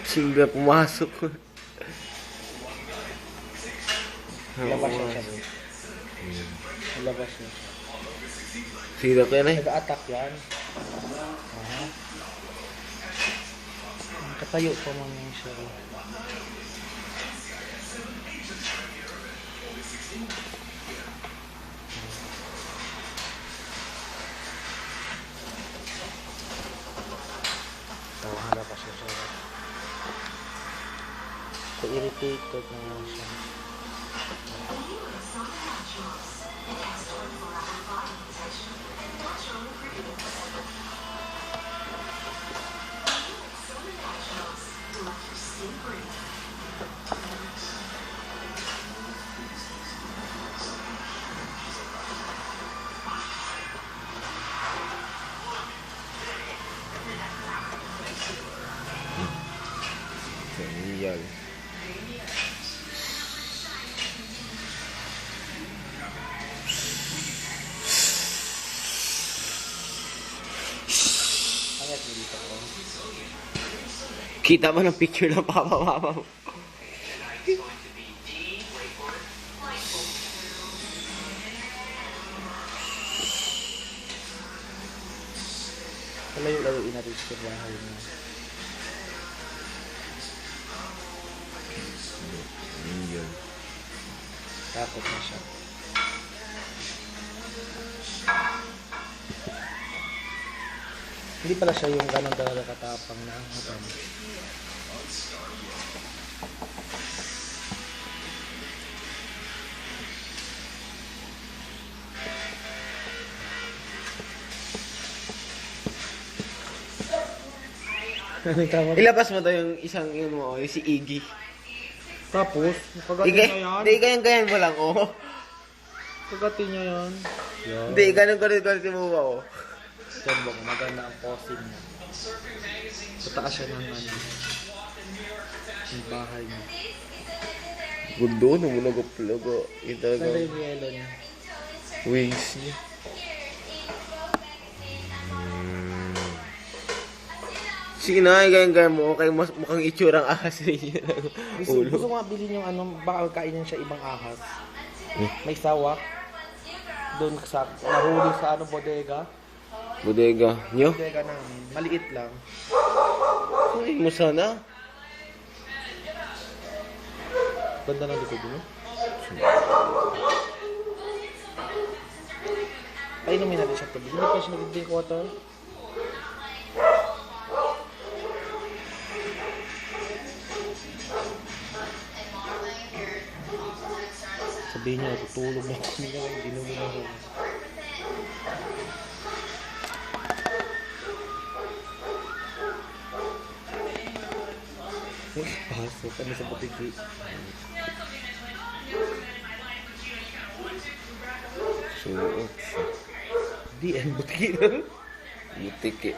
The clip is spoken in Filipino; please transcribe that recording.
Singga pumasok. Labas siya siya. Labas niya. Sino ka na eh? Nag-a-attack yan. Katayo pa man yung siya. Tawahala pa siya siya. Irritated na lang siya. Yan. Kita mo ng picture ng papa mo. Layo-layoin natin sa bahay niya. Yun. Takot na siya. Hindi pala siya yung ganun talaga katapang na ang Ilabas mo to yung isang yun mo, yung si Iggy. Tapos, kagatin niya yan. Hindi, ganyan mo lang, oh. Kagatin niya yan. Hindi, ganun mo ba, oh. Yan ba, maganda ang posing niya. Sa taas siya ng ano. Yung bahay niya. Gundo, numunog-logo. Yun talaga. Saan yung yellow niya? Wings niya. Sige na, ganyan mo. Okay, mukhang itsurang ahas rin yun. Gusto ko nga bilhin yung ano, baka kainin siya ibang ahas. May sawa. Doon sa, nahuli sa ano, bodega. Bodega nyo? Bodega namin. Maliit lang. Kunin mo sana. Ganda ng likod mo. Painumin natin siya tubig. Hindi pa siya nag-drink water. Sabihin niya, tutulog na kami ngayon. Ginulo na ako. Pasok kami sa butiki. Suot siya. Di, ang butiki na. Butiki.